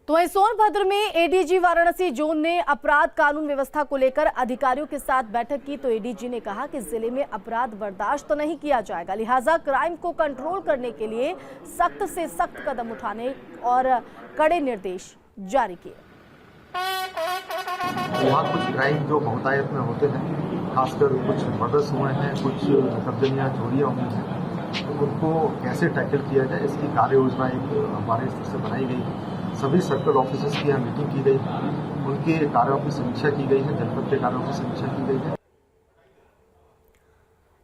तो वहीं सोनभद्र में एडीजी वाराणसी जोन ने अपराध कानून व्यवस्था को लेकर अधिकारियों के साथ बैठक की। तो एडीजी ने कहा कि जिले में अपराध बर्दाश्त तो नहीं किया जाएगा, लिहाजा क्राइम को कंट्रोल करने के लिए सख्त से सख्त कदम उठाने और कड़े निर्देश जारी किए। यहाँ कुछ क्राइम जो बहुतायत में होते हैं, खासकर कुछ मर्डर्स हुए हैं, कुछ दबदबियाँ चोरियाँ हुई हैं, तो उनको कैसे टैकल किया जाए इसकी कार्य योजना एक हमारे स्तर से बनाई गई है। सभी सर्कल ऑफिसर्स की यहाँ मीटिंग की गई है, उनके कार्यों की समीक्षा की गई है, जनपद के कार्यों की समीक्षा की गई है।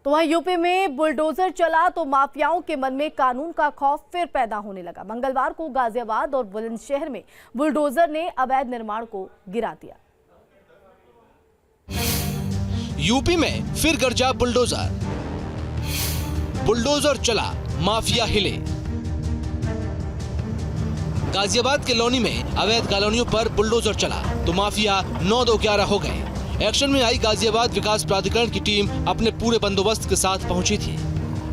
तो वहीं यूपी में बुलडोजर चला तो माफियाओं के मन में कानून का खौफ फिर पैदा होने लगा। मंगलवार को गाजियाबाद और बुलंदशहर में बुलडोजर ने अवैध निर्माण को गिरा दिया। यूपी में फिर गरजा बुलडोजर। बुलडोजर चला, माफिया हिले। गाजियाबाद के लोनी में अवैध कॉलोनियों पर बुलडोजर चला तो माफिया 9-2-11 हो गए। एक्शन में आई गाजियाबाद विकास प्राधिकरण की टीम अपने पूरे बंदोबस्त के साथ पहुंची थी।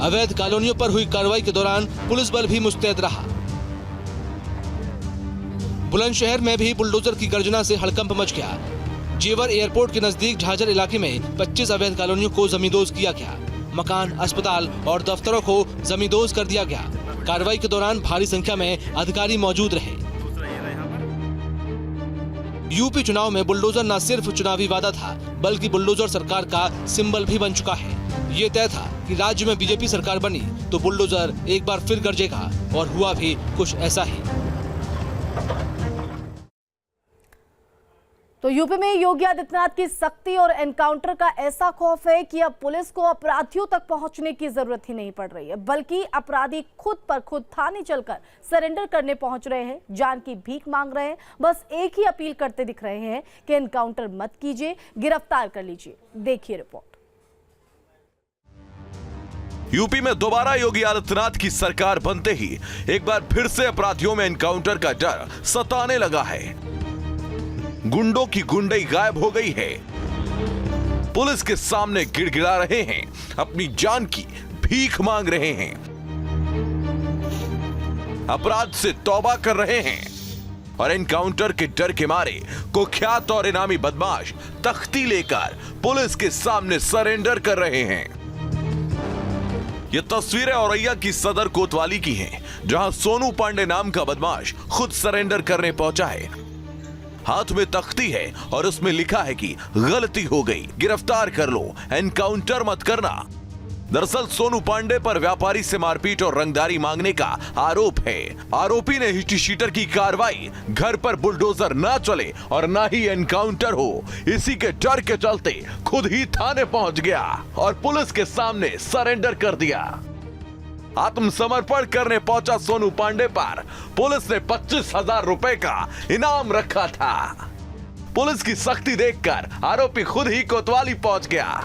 अवैध कॉलोनियों पर हुई कार्रवाई के दौरान पुलिस बल भी मुस्तैद रहा। बुलंदशहर में भी बुलडोजर की गर्जना से हड़कंप मच गया। जेवर एयरपोर्ट के नजदीक झाझर इलाके में 25 अवैध कॉलोनियों को जमींदोज किया गया। मकान, अस्पताल और दफ्तरों को जमींदोज कर दिया गया। कार्रवाई के दौरान भारी संख्या में अधिकारी मौजूद रहे। यूपी चुनाव में बुलडोजर न सिर्फ चुनावी वादा था, बल्कि बुलडोजर सरकार का सिंबल भी बन चुका है। ये तय था कि राज्य में बीजेपी सरकार बनी तो बुलडोजर एक बार फिर गरजेगा, और हुआ भी कुछ ऐसा ही। तो यूपी में योगी आदित्यनाथ की सख्ती और एनकाउंटर का ऐसा खौफ है कि अब पुलिस को अपराधियों तक पहुंचने की जरूरत ही नहीं पड़ रही है, बल्कि अपराधी खुद पर खुद थाने चलकर सरेंडर करने पहुंच रहे हैं, जान की भीख मांग रहे हैं। बस एक ही अपील करते दिख रहे हैं कि एनकाउंटर मत कीजिए, गिरफ्तार कर लीजिए। देखिए रिपोर्ट। यूपी में दोबारा योगी आदित्यनाथ की सरकार बनते ही एक बार फिर से अपराधियों में एनकाउंटर का डर सताने लगा है। गुंडों की गुंडई गायब हो गई है। पुलिस के सामने गिड़गिड़ा रहे हैं, अपनी जान की भीख मांग रहे हैं, अपराध से तौबा कर रहे हैं और एनकाउंटर के डर के मारे कुख्यात और इनामी बदमाश तख्ती लेकर पुलिस के सामने सरेंडर कर रहे हैं। ये तस्वीरें औरैया की सदर कोतवाली की हैं, जहां सोनू पांडे नाम का बदमाश खुद सरेंडर करने पहुंचा है। हाथ में तख्ती है और उसमें लिखा है कि गलती हो गई, गिरफ्तार कर लो, एनकाउंटर मत करना। दरअसल सोनू पांडे पर व्यापारी से मारपीट और रंगदारी मांगने का आरोप है। आरोपी ने हिस्ट्री शीटर की कार्रवाई, घर पर बुलडोजर ना चले और ना ही एनकाउंटर हो, इसी के डर के चलते खुद ही थाने पहुंच गया और पुलिस के सामने सरेंडर कर दिया। आत्मसमर्पण करने पहुंचा सोनू पांडे पर पुलिस ने 25,000 रुपए का इनाम रखा था। पुलिस की सख्ती देखकर आरोपी खुद ही कोतवाली पहुंच गया।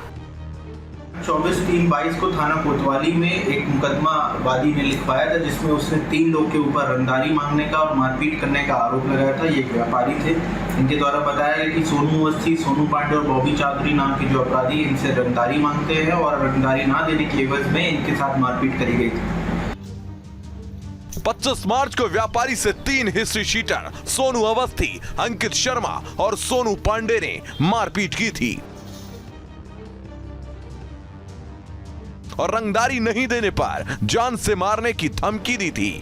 24/3/22 को थाना कोतवाली में एक मुकदमा वादी ने लिखवाया था, जिसमें उसने 3 लोग के ऊपर रंगदारी मांगने का और मारपीट करने का आरोप लगाया था। ये एक व्यापारी थे। इनके द्वारा बताया गया कि सोनू अवस्थी, सोनू पांडे और बॉबी चौधरी नाम के जो अपराधी इनसे रंगदारी मांगते हैं और रंगदारी ना देने की एवज में इनके साथ मारपीट करी गई थी। 25 मार्च को व्यापारी से 3 हिस्ट्री शीटर सोनू अवस्थी, अंकित शर्मा और सोनू पांडे ने मारपीट की थी और रंगदारी नहीं देने पर जान से मारने की धमकी दी थी।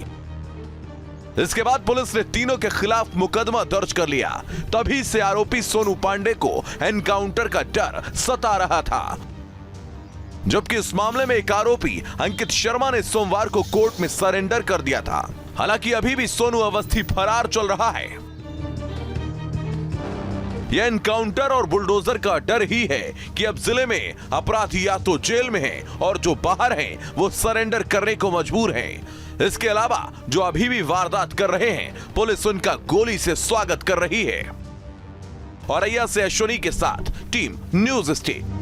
इसके बाद पुलिस ने तीनों के खिलाफ मुकदमा दर्ज कर लिया। तभी से आरोपी सोनू पांडे को एनकाउंटर का डर सता रहा था, जबकि इस मामले में एक आरोपी अंकित शर्मा ने सोमवार को कोर्ट में सरेंडर कर दिया था। हालांकि अभी भी सोनू अवस्थी फरार चल रहा है। यह एनकाउंटर और बुलडोजर का डर ही है कि अब जिले में अपराधी या तो जेल में हैं और जो बाहर हैं वो सरेंडर करने को मजबूर हैं। इसके अलावा जो अभी भी वारदात कर रहे हैं, पुलिस उनका गोली से स्वागत कर रही है। औरैया से अश्विनी के साथ टीम न्यूज़ स्टेट।